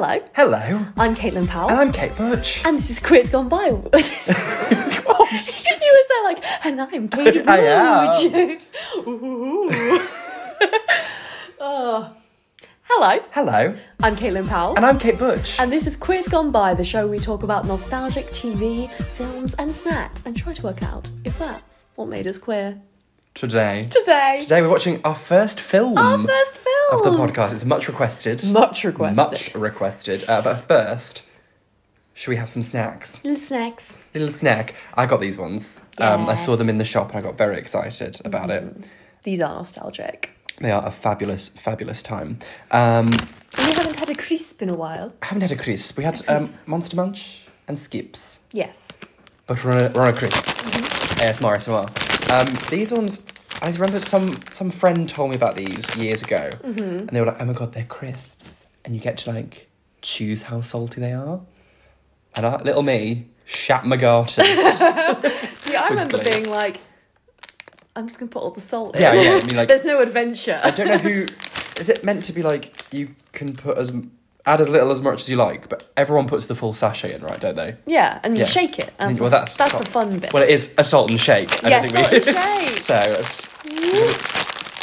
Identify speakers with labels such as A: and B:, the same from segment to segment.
A: Hello.
B: Hello.
A: I'm Caitlin Powell.
B: And I'm Kate Butch.
A: And this is Quiz Gone By. What? You were so like, and I'm Kate Butch.
B: I am.
A: Ooh. Oh. Hello.
B: Hello.
A: I'm Caitlin Powell.
B: And I'm Kate Butch.
A: And this is Quiz Gone By, the show where we talk about nostalgic TV, films and snacks and try to work out if that's what made us queer.
B: Today
A: Today
B: we're watching our first film.
A: Our first film.
B: Of the podcast. It's much requested.
A: Much requested.
B: Much requested. But first, should we have some snacks?
A: Little snacks.
B: Little snack. I got these ones. I saw them in the shop and I got very excited about it.
A: These are nostalgic.
B: They are a fabulous, fabulous time.
A: And we haven't had a crisp in a while.
B: I haven't had a crisp. We had Monster Munch and Skips.
A: Yes.
B: But we're on a crisp. ASMR. These ones, I remember some friend told me about these years ago. And they were like, oh my God, they're crisps. And you get to like choose how salty they are. And little me shat my garters.
A: See, I remember being like, I'm just going to put all the salt in.
B: Yeah. I mean, like,
A: there's no adventure.
B: I don't know who... Is it meant to be like you can add as little as much as you like, but everyone puts the full sachet in, right, don't they?
A: Yeah, and you shake it. That's the fun bit.
B: Well, it is a salt and shake.
A: Salt and shake.
B: So let's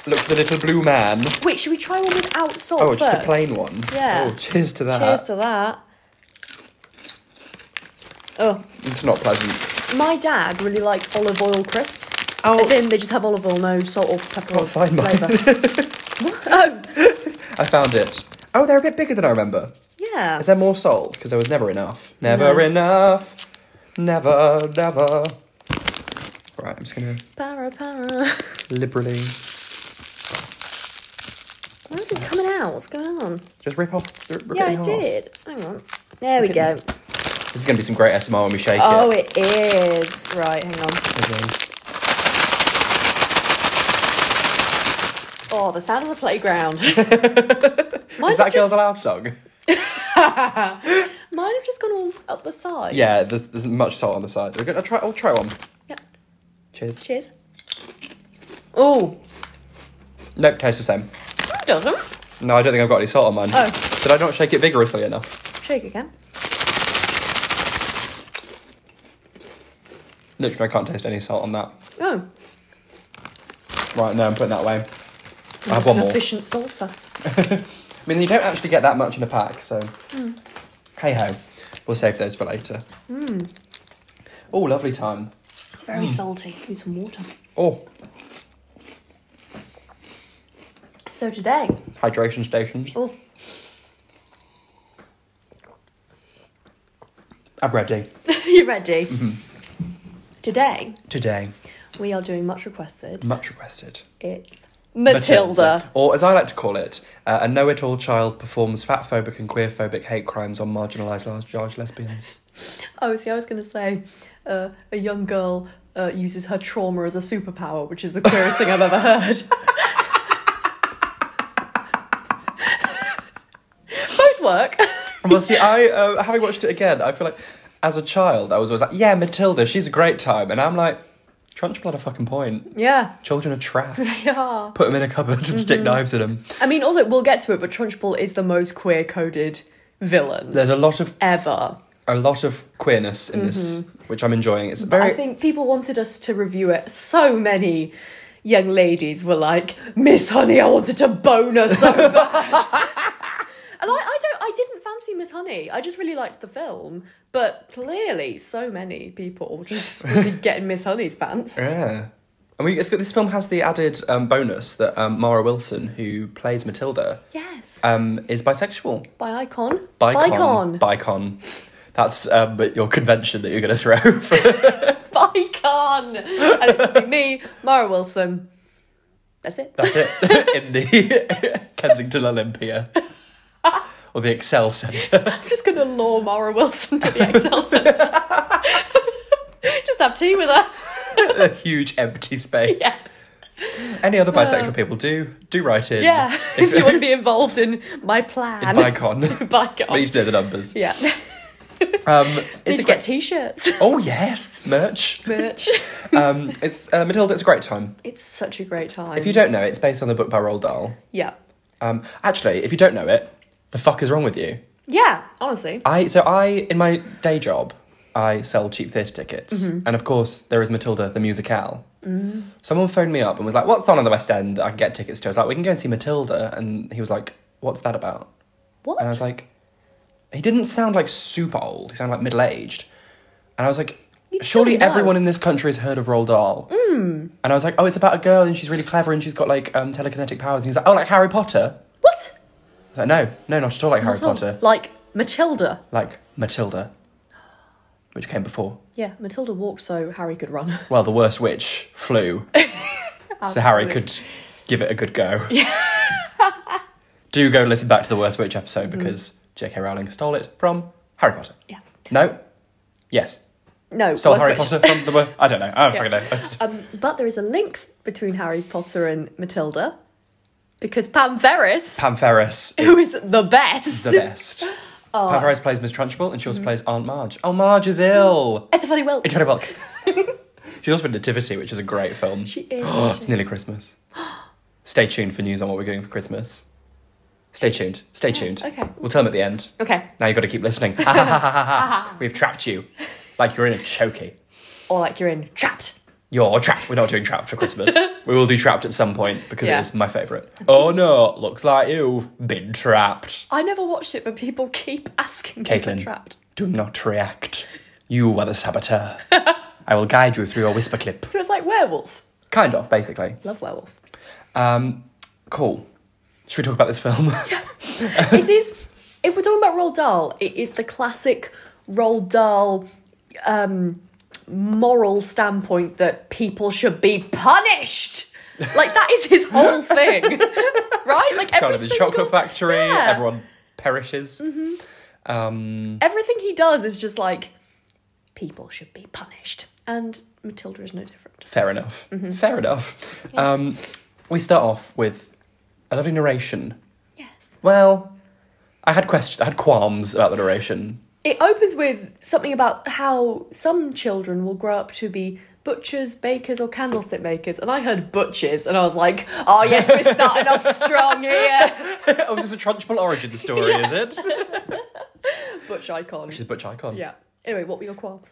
B: look for the little blue man.
A: Wait, should we try one without salt first?
B: Just a plain one?
A: Yeah.
B: Oh, cheers to that.
A: Cheers to that. Oh.
B: It's not pleasant.
A: My dad really likes olive oil crisps.
B: Oh.
A: As in, they just have olive oil, no salt or pepper or
B: find mine.
A: flavour. Oh.
B: I found it. Oh, they're a bit bigger than I remember.
A: Yeah.
B: Is there more salt? Because there was never enough. Never enough. Never. Right, I'm just going to...
A: Para.
B: Liberally...
A: Why is it coming out? What's going on?
B: Just rip it in
A: I
B: half.
A: did. Hang on. There we go.
B: This is going to be some great SMR when we shake
A: Oh,
B: it.
A: it is. Right, hang on.
B: Okay.
A: Oh, the sound of the playground.
B: Is that Girls Aloud song?
A: Mine have just gone all up the sides.
B: Yeah, there's much salt on the side. I'll try one.
A: Yep.
B: Cheers.
A: Oh.
B: Nope, tastes the same.
A: It doesn't.
B: No, I don't think I've got any salt on mine.
A: Oh.
B: Did I not shake it vigorously enough?
A: Shake again.
B: Literally, I can't taste any salt on that.
A: Oh.
B: Right, no, I'm putting that away. I have one more.
A: Efficient salter.
B: I mean, you don't actually get that much in a pack, so... Hey-ho. We'll save those for later. Oh, lovely time.
A: Very salty. Need some water.
B: Oh.
A: So today...
B: Hydration stations.
A: Oh.
B: I'm ready.
A: You ready? Today, we are doing much requested.
B: Much requested.
A: It's Matilda.
B: Or, as I like to call it, a know-it-all child performs fat-phobic and queer-phobic hate crimes on marginalised large lesbians.
A: Oh, see, I was going to say a young girl uses her trauma as a superpower, which is the queerest thing I've ever heard. Both work.
B: Well, see, I having watched it again, I feel like as a child, I was always like, yeah, Matilda, she's a great time. And I'm like, Trunchbull had a fucking point.
A: Yeah.
B: Children are trash.
A: Yeah.
B: Put them in a cupboard and stick knives in them.
A: I mean, also, we'll get to it, but Trunchbull is the most queer-coded villain.
B: There's a lot of queerness in this, which I'm enjoying. It's very...
A: I think people wanted us to review it. So many young ladies were like, Miss Honey, I wanted to bone her so bad. And I didn't fancy Miss Honey. I just really liked the film. But clearly, so many people just really getting Miss Honey's pants.
B: Yeah. I mean, this film has the added bonus that Mara Wilson, who plays Matilda,
A: Yes.
B: is bisexual.
A: Bicon.
B: That's your convention that you're going to throw.
A: Bicon. And it's just be me, Mara Wilson. That's it.
B: In the Kensington Olympia. Or the Excel Centre.
A: I'm just going to lure Mara Wilson to the Excel Centre. Just have tea with her.
B: A huge empty space.
A: Yes.
B: Any other bisexual people, do write in.
A: Yeah, if you want to be involved in my plan.
B: In Bicon.
A: Bicon.
B: Please know the numbers.
A: Yeah.
B: Need
A: to get t-shirts.
B: Oh, yes. Merch. It's Matilda, it's a great time.
A: It's such a great time.
B: If you don't know it, it's based on the book by Roald Dahl.
A: Yeah.
B: Actually, if you don't know it, the fuck is wrong with you?
A: Yeah, honestly.
B: I in my day job, I sell cheap theatre tickets. And of course, there is Matilda, the musicale. Someone phoned me up and was like, what's on the West End that I can get tickets to? I was like, we can go and see Matilda. And he was like, what's that about?
A: What?
B: And I was like, he didn't sound like super old. He sounded like middle-aged. And I was like, surely everyone in this country has heard of Roald Dahl. And I was like, oh, it's about a girl and she's really clever and she's got like telekinetic powers. And he was like, oh, like Harry Potter?
A: What?
B: I was like, no, not at all like Harry Potter.
A: Like Matilda.
B: Like Matilda, which came before.
A: Yeah, Matilda walked so Harry could run.
B: Well, the worst witch flew. So Harry could give it a good go. Do go listen back to the Worst Witch episode because J.K. Rowling stole it from Harry Potter.
A: Yes.
B: No? Yes.
A: No.
B: Stole Harry Potter from the... I don't know. I don't fucking know.
A: But there is a link between Harry Potter and Matilda because Pam Ferris... who is the best.
B: The best. Pam Ferris plays Miss Trunchbull and she also plays Aunt Marge. Oh, Marge is ill.
A: It's a funny Wilk.
B: It's a funny Wilk. She's also in Nativity, which is a great film.
A: She is.
B: It's nearly Christmas. Stay tuned for news on what we're doing for Christmas. Stay tuned. Stay tuned.
A: Okay.
B: We'll tell them at the end.
A: Okay.
B: Now you've got to keep listening. Ha ha ha ha ha. We've trapped you. Like you're in a chokey.
A: Or like you're in Trapped.
B: You're trapped. We're not doing Trapped for Christmas. We will do Trapped at some point because it is my favourite. Oh no, looks like you've been trapped.
A: I never watched it, but people keep asking me for Trapped.
B: Do not react. You are the saboteur. I will guide you through your whisper clip.
A: So it's like Werewolf.
B: Kind of, basically.
A: Love Werewolf.
B: Cool. Should we talk about this film?
A: It is, if we're talking about Roald Dahl, it is the classic Roald Dahl moral standpoint that people should be punished. Like, that is his whole thing. Right? Like,
B: Charlie the Chocolate Factory, everyone perishes.
A: Everything he does is just like, people should be punished. And Matilda is no different.
B: Fair enough. Fair enough. Yeah. We start off with a lovely narration.
A: Yes.
B: Well, I had qualms about the narration.
A: It opens with something about how some children will grow up to be butchers, bakers, or candlestick makers. And I heard butchers, and I was like, oh yes, we're starting off strong here.
B: Oh, is this a Trunchbull origin story, is it?
A: Butch icon.
B: She's Butch icon.
A: Yeah. Anyway, what were your qualms?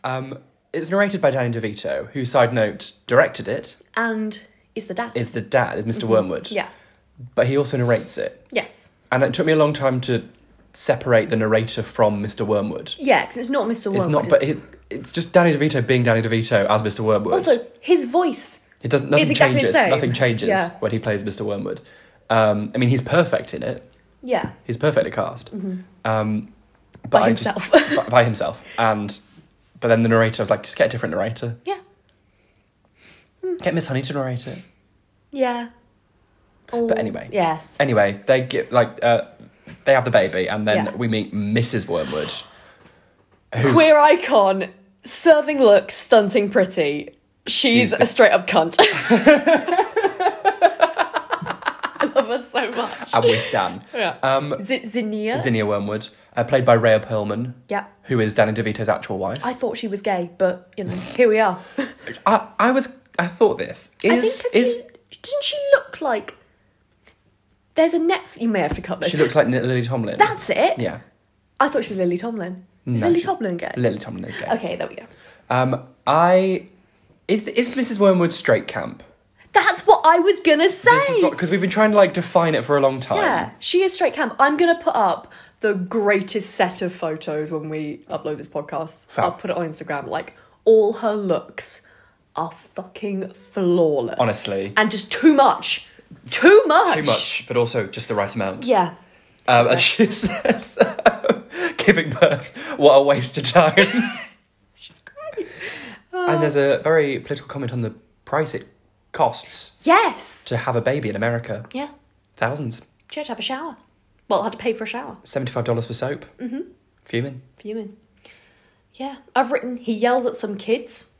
B: It's narrated by Danny DeVito, who, side note, directed it.
A: And is the dad.
B: Is Mr. Wormwood.
A: Yeah.
B: But he also narrates it.
A: Yes.
B: And it took me a long time to separate the narrator from Mr. Wormwood.
A: Yeah, because it's not Mr. Wormwood.
B: It's not, but it's just Danny DeVito being Danny DeVito as Mr. Wormwood.
A: Also, his voice
B: nothing
A: exactly
B: changes.
A: the same.
B: Nothing changes when he plays Mr. Wormwood. I mean, he's perfect in it.
A: Yeah.
B: He's perfectly cast.
A: By himself.
B: By himself. But then the narrator, I was like, just get a different narrator.
A: Yeah.
B: Get Miss Honey to narrate it.
A: Yeah. Oh,
B: but anyway.
A: Yes.
B: Anyway, they get they have the baby, and then we meet Mrs. Wormwood.
A: Queer icon, serving looks, stunting pretty. She's a straight up cunt. I love her so much.
B: And we stan.
A: Yeah. Zinnia?
B: Zinnia Wormwood, played by Rhea Perlman.
A: Yeah.
B: Who is Danny DeVito's actual wife.
A: I thought she was gay, but, here we are.
B: I thought this.
A: Didn't she look like... There's a you may have to cut this.
B: She looks like Lily Tomlin.
A: That's it?
B: Yeah.
A: I thought she was Lily Tomlin. Is Lily Tomlin gay?
B: Lily Tomlin is gay.
A: Okay, there we go.
B: Is Mrs. Wormwood straight camp?
A: That's what I was gonna say.
B: This is because we've been trying to define it for a long time.
A: Yeah, she is straight camp. I'm gonna put up the greatest set of photos when we upload this podcast.
B: Fab.
A: I'll put it on Instagram. All her looks are fucking flawless.
B: Honestly.
A: And just too much. Too much,
B: but also just the right amount.
A: Yeah.
B: And she says, giving birth, what a waste of time.
A: She's great.
B: And there's a very political comment on the price it costs.
A: Yes.
B: To have a baby in America.
A: Yeah.
B: Thousands.
A: She had to have a shower. Well, had to pay for a shower.
B: $75 for soap. Mm-hmm. Fuming.
A: Yeah. I've written, he yells at some kids.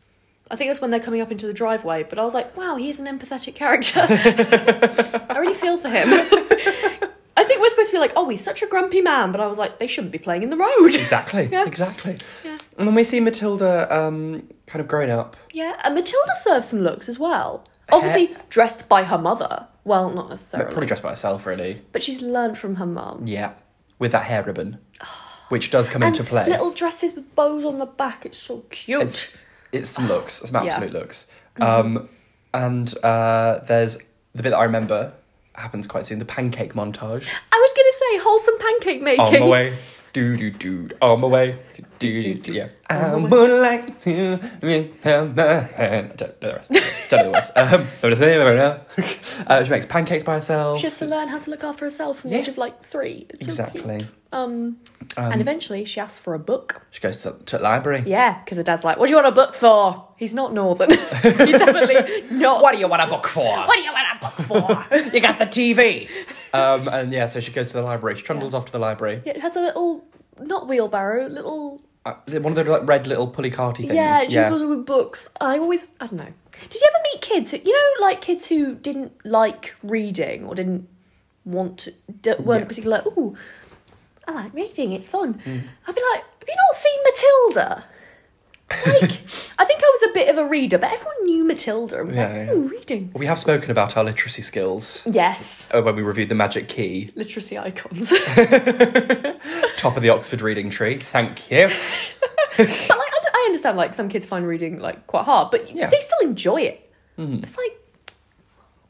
A: I think that's when they're coming up into the driveway, but I was like, wow, he's an empathetic character. I really feel for him. I think we're supposed to be like, oh, he's such a grumpy man, but I was like, they shouldn't be playing in the road.
B: Exactly.
A: Yeah.
B: Exactly.
A: Yeah.
B: And then we see Matilda kind of growing up.
A: Yeah, and Matilda serves some looks as well. Obviously dressed by her mother. Well, not necessarily.
B: Probably dressed by herself, really.
A: But she's learned from her mum.
B: Yeah, with that hair ribbon. which does come into play.
A: Little dresses with bows on the back. It's so cute.
B: It's some looks. It's some absolute looks. And there's the bit that I remember happens quite soon. The pancake montage.
A: I was gonna say wholesome pancake making.
B: On my way. Do. On my way. Do. Yeah. I would like to have my hand. Don't know the rest. Don't know the words. She makes pancakes by herself.
A: She has to learn how to look after herself from the age of 3. It's
B: exactly.
A: So cute. And eventually she asks for a book.
B: She goes to the library.
A: Yeah, because her dad's like, what do you want a book for? He's not northern. He's definitely not.
B: What do you want a book for?
A: What do you want a book for?
B: You got the TV. And yeah, so she goes to the library. She trundles off to the library.
A: Yeah, it has a little, not wheelbarrow, little...
B: one of the red little pulley carty things.
A: Yeah, she fills it with books. I don't know. Did you ever meet kids kids who didn't like reading or didn't want to, weren't particularly like, ooh, I like reading, it's fun. I'd be like, have you not seen Matilda? I think I was a bit of a reader, but everyone knew Matilda and was ooh, reading.
B: Well, we have spoken about our literacy skills.
A: Yes.
B: When we reviewed The Magic Key.
A: Literacy icons.
B: Top of the Oxford reading tree. Thank you.
A: But I understand some kids find reading quite hard, but they still enjoy it. It's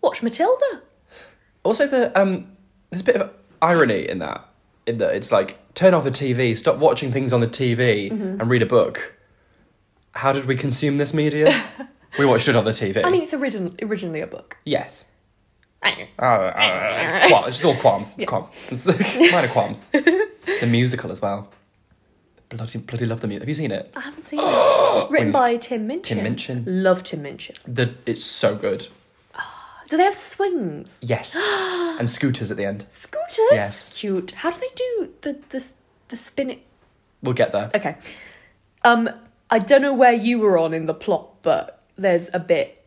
A: watch Matilda.
B: Also, there's a bit of irony in that it's turn off the TV, stop watching things on the TV, and read a book. How did we consume this media? We watched it on the TV.
A: I mean, it's originally a book.
B: Yes. It's all qualms. It's qualms. It's minor qualms. The musical as well. Bloody love the music. Have you seen it?
A: I haven't seen it. Written by Tim Minchin.
B: Tim Minchin.
A: Love Tim Minchin.
B: It's so good.
A: Do they have swings?
B: Yes. And scooters at the end.
A: Scooters?
B: Yes.
A: Cute. How do they do the spinning?
B: We'll get there.
A: Okay. I don't know where you were on in the plot, but there's a bit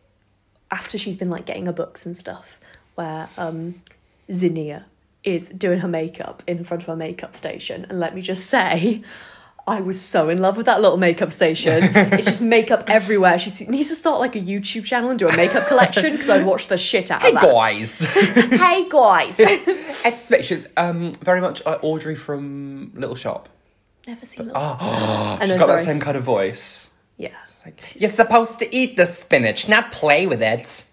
A: after she's been getting her books and stuff where Zinnia is doing her makeup in front of her makeup station, and let me just say, I was so in love with that little makeup station. It's just makeup everywhere. She needs to start a YouTube channel and do a makeup collection because I'd watch the shit out of that.
B: Guys.
A: Hey guys.
B: She's very much like Audrey from Little Shop.
A: Never seen that.
B: She's got that same kind of voice.
A: Yeah.
B: You're supposed to eat the spinach, not play with it.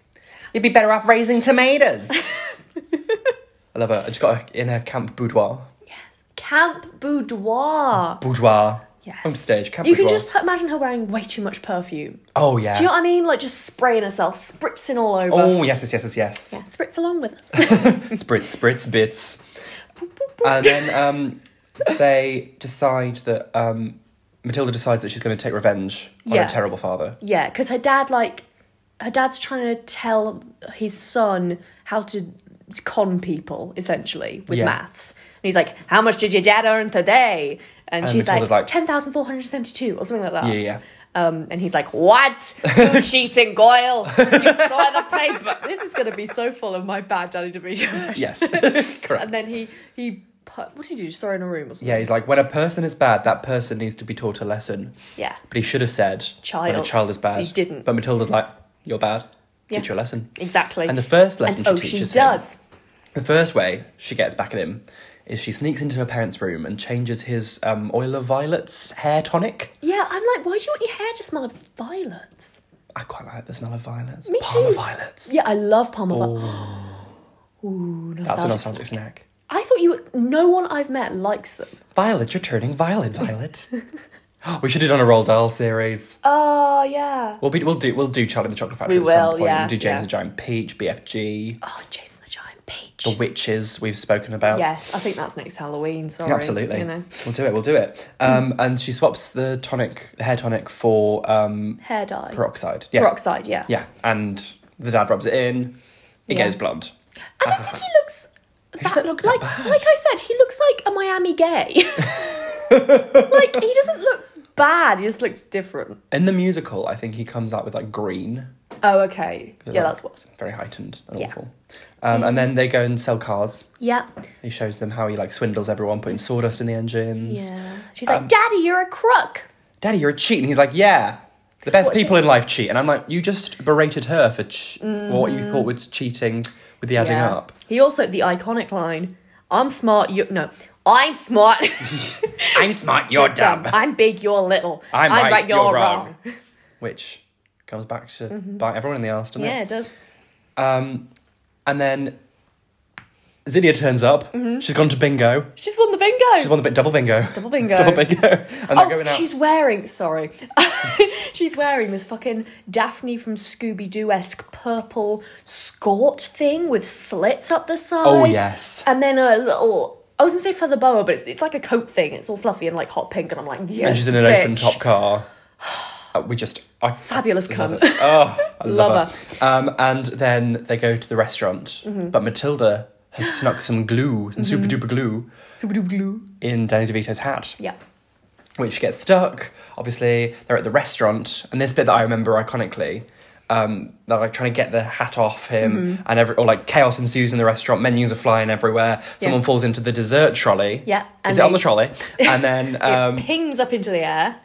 B: You'd be better off raising tomatoes. I love her. I just got her in her camp boudoir.
A: Yes. Camp boudoir.
B: Boudoir.
A: Yes.
B: Home stage, camp
A: you
B: boudoir.
A: can just imagine her wearing way too much perfume.
B: Oh, yeah.
A: Do you know what I mean? Just spraying herself, spritzing all over.
B: Oh, yes.
A: Yeah, spritz along with us.
B: Spritz, bits. And then they decide that... Matilda decides that she's going to take revenge on her terrible father.
A: Yeah, because her dad's trying to tell his son how to con people, essentially, with maths. And he's like, how much did your dad earn today? And she's
B: Matilda's
A: like 10,472 or something like that.
B: Yeah.
A: And he's like, what? You cheating Goyle? You saw the paper. This is going to be so full of my bad Danny DeVito.
B: Yes, correct.
A: And then he what did he do? Just throw in a room or something?
B: Yeah, he's like, when a person is bad, that person needs to be taught a lesson.
A: Yeah.
B: But he should have said, when a child is bad.
A: He didn't.
B: But Matilda's like, you're bad. Teach you a lesson.
A: Exactly.
B: And the first lesson she teaches him... The first way she gets back at him is she sneaks into her parents' room and changes his Oil of Violets hair tonic.
A: Yeah, I'm like, why do you want your hair to smell of violets?
B: I quite like the smell of violets.
A: Me
B: Parma
A: too.
B: violets.
A: Yeah, I love Parma violets. Ooh,
B: that's a nostalgic snack.
A: I thought no one I've met likes them.
B: Violet, you're turning violet, Violet. We should have done a Roald Dahl series.
A: Oh, yeah.
B: We'll do Charlie and the Chocolate Factory
A: at
B: some
A: will,
B: point.
A: yeah.
B: We'll do James and the Giant Peach, BFG.
A: Oh, James and the Giant Peach.
B: The Witches we've spoken about.
A: Yes, I think that's next Halloween, sorry.
B: Absolutely. We'll do it. And she swaps the hair tonic for...
A: hair dye.
B: Peroxide. Yeah.
A: Peroxide, yeah.
B: Yeah, and the dad rubs it in. It goes blonde.
A: I don't think he looks...
B: He doesn't look that bad.
A: Like I said, he looks like a Miami gay. He doesn't look bad, he just looks different.
B: In the musical, I think he comes out with green.
A: Oh, okay. Yeah, that's what.
B: Very heightened and awful. And then they go and sell cars.
A: Yeah.
B: He shows them how he swindles everyone, putting sawdust in the engines.
A: Yeah. She's like, Daddy, you're a crook.
B: Daddy, you're a cheat. And he's like, yeah. The best people in life cheat. And I'm like, you just berated her for what you thought was cheating with the adding up.
A: He also, the iconic line, I'm smart, I'm smart.
B: I'm smart, you're dumb.
A: I'm big, you're little.
B: I'm right,
A: you're wrong.
B: Which comes back to bite everyone in the arse, doesn't it?
A: Yeah, it does.
B: And then Zinnia turns up. She's gone to bingo.
A: She's won the bingo.
B: She's won the double bingo.
A: Double bingo.
B: Double bingo. And they're going out.
A: She's wearing... Sorry. She's wearing this fucking Daphne from Scooby-Doo-esque purple skort thing with slits up the side.
B: Oh, yes.
A: And then a little... I was going to say feather boa, but it's like a coat thing. It's all fluffy and like hot pink. And I'm like, yes,
B: and she's in an open top car.
A: Fabulous cunt.
B: Oh, I love
A: her.
B: her. And then they go to the restaurant. But Matilda has snuck some glue, some super duper glue.
A: Super duper glue.
B: In Danny DeVito's hat.
A: Yeah.
B: Which gets stuck. Obviously, they're at the restaurant. And this bit that I remember iconically, they're like trying to get the hat off him. And chaos ensues in the restaurant. Menus are flying everywhere. Someone falls into the dessert trolley.
A: Yeah.
B: Is it on the trolley? And then...
A: it pings up into the air.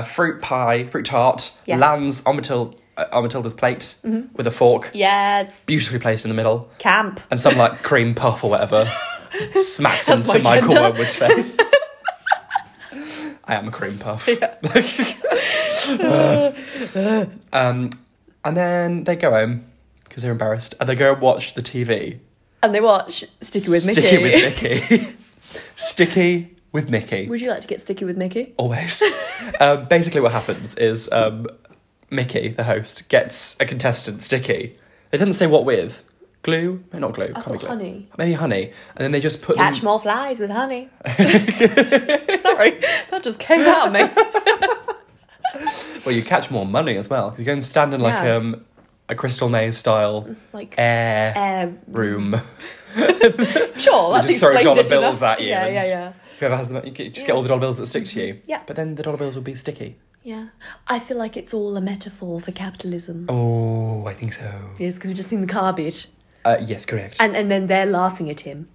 B: Fruit tart, lands on Matilda's plate with a fork.
A: Yes.
B: Beautifully placed in the middle.
A: Camp.
B: And some like cream puff or whatever smacks
A: That's
B: into
A: my
B: Michael
A: gender.
B: Wormwood's face. I am a cream puff.
A: Yeah.
B: And then they go home because they're embarrassed, and they go and watch the TV.
A: And they watch Sticky with Mickey.
B: Sticky with Mickey. Sticky with Mickey.
A: Would you like to get sticky with Mickey?
B: Always. Basically what happens is Mickey, the host, gets a contestant sticky. It doesn't say what with. Glue? No, not glue.
A: I thought
B: glue.
A: honey.
B: Maybe honey. And then they just put
A: Catch
B: them...
A: more flies with honey. Sorry, that just came out of me.
B: Well, you catch more money as well. Because you go and stand in like a Crystal Maze style
A: like
B: air room.
A: Sure, that
B: just throw
A: explains
B: dollar
A: it
B: bills
A: enough.
B: at you.
A: Yeah.
B: Whoever has them, you just get all the dollar bills that stick to you.
A: Yeah.
B: But then the dollar bills will be sticky.
A: Yeah. I feel like it's all a metaphor for capitalism.
B: Oh, I think so.
A: Yes, because we've just seen the car bit.
B: Yes, correct.
A: And then they're laughing at him.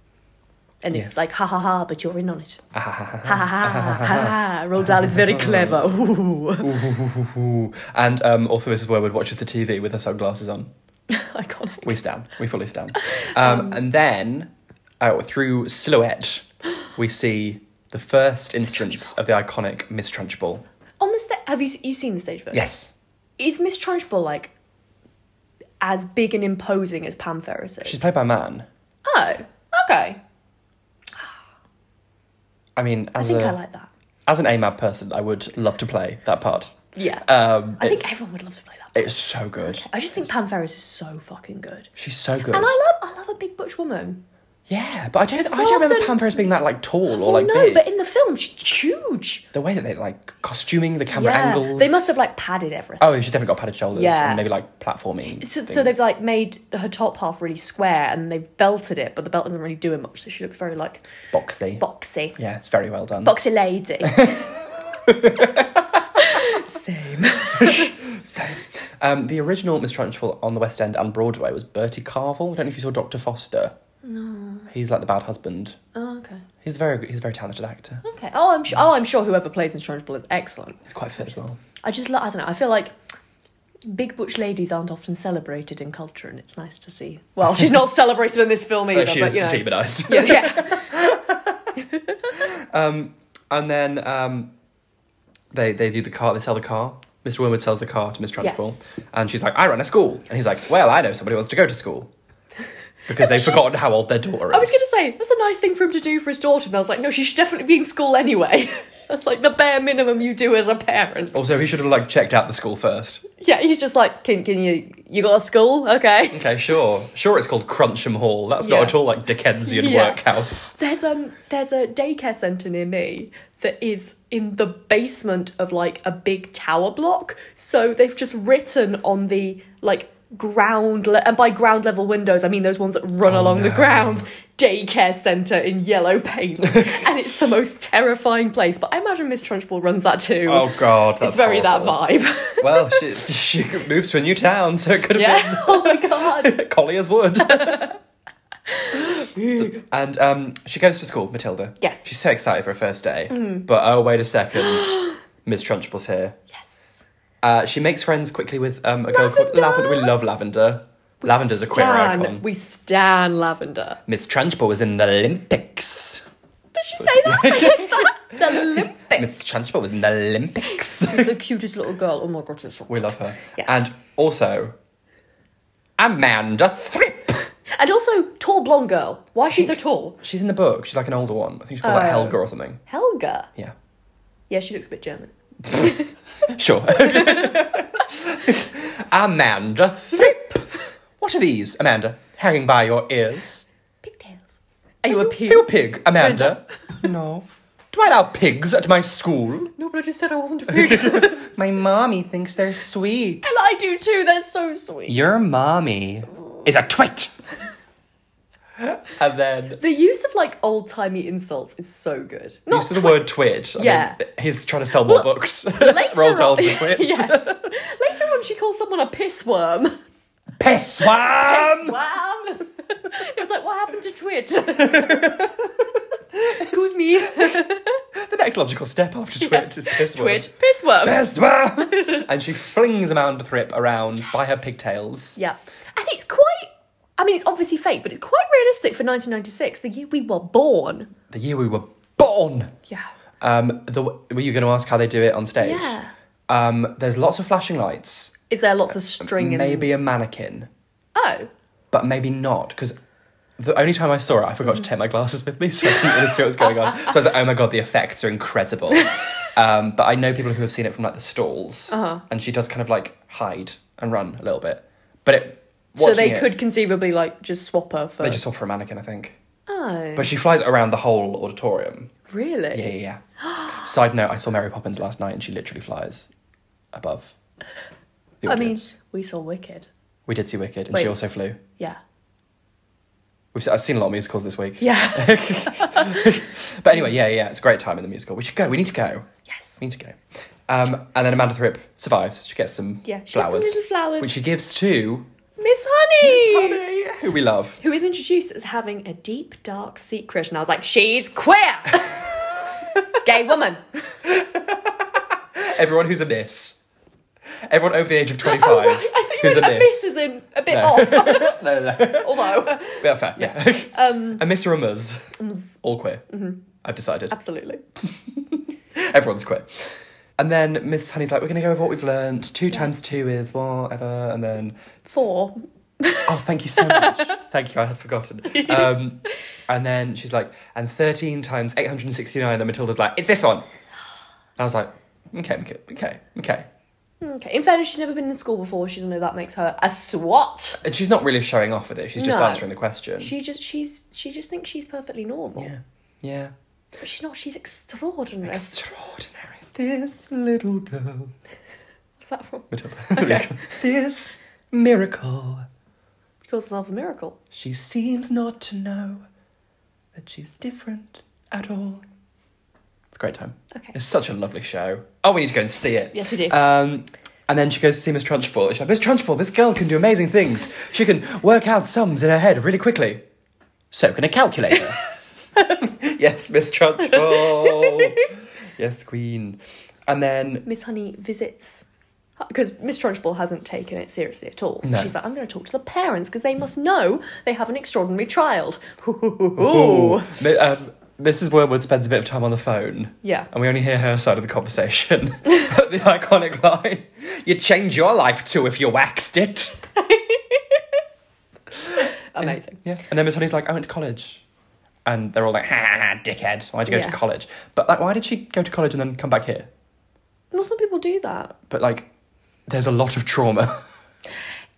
A: And
B: Yes.
A: it's like, ha ha ha, but you're in on it.
B: Ha ha ha
A: Ha ha ha ha. Roald Dahl is very clever. Ooh.
B: Ooh. And also Mrs. Wormwood watches the TV with her sunglasses on.
A: Iconic.
B: We fully stand. And then, through silhouette, we see the first instance of the iconic Miss Trunchbull.
A: On the stage, have you seen the stage version?
B: Yes.
A: Is Miss Trunchbull like as big and imposing as Pam Ferris is?
B: She's played by a man.
A: Oh, okay.
B: I mean,
A: I think I like that.
B: As an AMAB person, I would love to play that part.
A: Yeah. I think everyone would love to play that part.
B: It's so good.
A: I just think Pam Ferris is so fucking good.
B: She's so good.
A: And I love a big butch woman.
B: Yeah, but I don't
A: So
B: remember
A: often-
B: Pam Ferris being that like tall or like
A: no,
B: big.
A: but in the film, she's huge.
B: The way that they like costuming, the camera angles.
A: They must have like padded everything.
B: Oh, she's definitely got padded shoulders.
A: Yeah.
B: And maybe like platforming.
A: So they've like made her top half really square and they've belted it, but the belt doesn't really do it much, so she looks very like boxy.
B: Yeah, it's very well done.
A: Boxy lady. Same.
B: The original Miss Trunchbull on the West End and Broadway was Bertie Carvel. I don't know if you saw Dr. Foster. No. He's like the bad husband.
A: Oh, okay.
B: He's a very talented actor.
A: Okay. I'm sure whoever plays Miss Trunchbull is excellent.
B: He's quite fit as well.
A: I don't know. I feel like big butch ladies aren't often celebrated in culture, and it's nice to see. Well, she's not celebrated in this film either,
B: She
A: but
B: is
A: you know,
B: demonised.
A: Yeah.
B: And then they do the car. They sell the car. Mr. Wormwood sells the car to Miss Trunchbull, and she's like, "I run a school," and he's like, "Well, I know somebody who wants to go to school." Because they've forgotten how old their daughter is.
A: I was going to say, that's a nice thing for him to do for his daughter. And I was like, no, she should definitely be in school anyway. That's like the bare minimum you do as a parent.
B: Also, he should have like checked out the school first.
A: Yeah, he's just like, can you got a school? Okay.
B: Okay, sure. Sure, it's called Cruncham Hall. That's not at all like Dickensian workhouse.
A: There's a daycare centre near me that is in the basement of like a big tower block. So they've just written on the like and by ground level windows I mean those ones that run along the ground, daycare centre in yellow paint. And it's the most terrifying place, but I imagine Miss Trunchbull runs that too.
B: Oh god, that's
A: it's very
B: horrible.
A: that vibe.
B: Well, she moves to a new town, so it could have been
A: Oh my god.
B: Collier's Wood. And she goes to school, Matilda.
A: Yes.
B: She's so excited for her first day. But oh wait a second, Miss Trunchbull's here. She makes friends quickly with a girl called Lavender. We love Lavender. Lavender's a queer icon.
A: We stan Lavender.
B: Miss Trunchbull was in the Olympics.
A: But Did she say that? I guess that. The Olympics.
B: Miss Trunchbull with the Olympics.
A: The cutest little girl. Oh my god, she's so
B: We love her.
A: Yes.
B: And also, Amanda Thripp.
A: And also, tall blonde girl. Why is she so tall?
B: She's in the book. She's like an older one. I think she's called like Helga or something.
A: Helga?
B: Yeah.
A: Yeah, she looks a bit German.
B: Sure. Amanda Thripp. What are these, Amanda, hanging by your ears?
A: Pigtails. Are you a pig?
B: Are you a pig, Amanda? No. Do I allow pigs at my school?
A: No, but I just said I wasn't a pig.
B: My mommy thinks they're sweet.
A: And I do too, they're so sweet.
B: Your mommy is a twit. And then
A: The use of like old-timey insults is so good. Not
B: use of the word twit.
A: Yeah.
B: I mean, he's trying to sell more books.
A: later
B: Roll tells
A: on,
B: the twits.
A: Yes. Later on, she calls someone a pissworm.
B: Pissworm!
A: Pissworm. It was like, what happened to twit? Excuse me.
B: The next logical step after twit is pissworm.
A: Twit. Pissworm.
B: Pissworm! And she flings Amanda Thripp around by her pigtails.
A: Yeah. And it's quite... I mean, it's obviously fake, but it's quite realistic for 1996, the year we were born.
B: The year we were born.
A: Yeah.
B: Were you going to ask how they do it on stage?
A: Yeah.
B: There's lots of flashing lights.
A: Is there lots of string and...
B: Maybe a mannequin.
A: Oh.
B: But maybe not, because the only time I saw it, I forgot to take my glasses with me, so I didn't really see what was going on. So I was like, oh my god, the effects are incredible. But I know people who have seen it from like the stalls, and she does kind of like hide and run a little bit. But
A: so they could conceivably like just swap her for...
B: They just swap for a mannequin, I think.
A: Oh.
B: But she flies around the whole auditorium.
A: Really?
B: Yeah. Side note, I saw Mary Poppins last night and she literally flies above the audience.
A: I mean, we saw Wicked.
B: We did see Wicked, and she also flew.
A: Yeah.
B: I've seen a lot of musicals this week.
A: Yeah.
B: But anyway, yeah, it's a great time in the musical. We should go. We need to go.
A: Yes.
B: We need to go. And then Amanda Thripp survives. She gets some
A: Yeah, she
B: flowers.
A: gets some little flowers.
B: Which she gives to...
A: Miss Honey!
B: Honey, who we love.
A: Who is introduced as having a deep, dark secret. And I was like, she's queer! Gay woman.
B: Everyone who's a miss. Everyone over the age of 25
A: Oh, right. I think
B: who's a miss.
A: miss is in a bit off.
B: No.
A: Although...
B: Yeah, fair, yeah. A miss or a muzz. All queer. Mm-hmm. I've decided.
A: Absolutely.
B: Everyone's queer. And then Miss Honey's like, we're going to go over what we've learned. 2 times 2 is whatever. And then...
A: 4.
B: Oh, thank you so much. Thank you, I had forgotten. And then she's like, and 13 times 869. And Matilda's like, it's this one. And I was like, okay.
A: Okay. In fairness, she's never been in school before. She doesn't know that makes her a swot.
B: And she's not really showing off with it. She's just answering the question.
A: She just thinks she's perfectly normal.
B: Yeah.
A: But she's not. She's extraordinary.
B: Extraordinary. This little girl.
A: What's that from?
B: Matilda.
A: Okay.
B: This miracle.
A: She calls herself a miracle.
B: She seems not to know that she's different at all. It's a great time.
A: Okay.
B: It's such a lovely show. Oh, we need to go and see it.
A: Yes, we do.
B: And then she goes to see Miss Trunchbull. She's like, Miss Trunchbull, this girl can do amazing things. She can work out sums in her head really quickly. So can a calculator. Yes, Miss Trunchbull. Yes, queen. And then...
A: Miss Honey visits... Because Miss Trunchbull hasn't taken it seriously at all. So she's like, I'm going to talk to the parents because they must know they have an extraordinary child. Ooh.
B: Mrs. Wormwood spends a bit of time on the phone.
A: Yeah.
B: And we only hear her side of the conversation. But the iconic line, you'd change your life too if you waxed it.
A: Amazing.
B: Yeah. And then Miss Honey's like, I went to college. And they're all like, ha, dickhead. Why'd you go to college? But like, why did she go to college and then come back here?
A: Well, some people do that.
B: But like, there's a lot of trauma.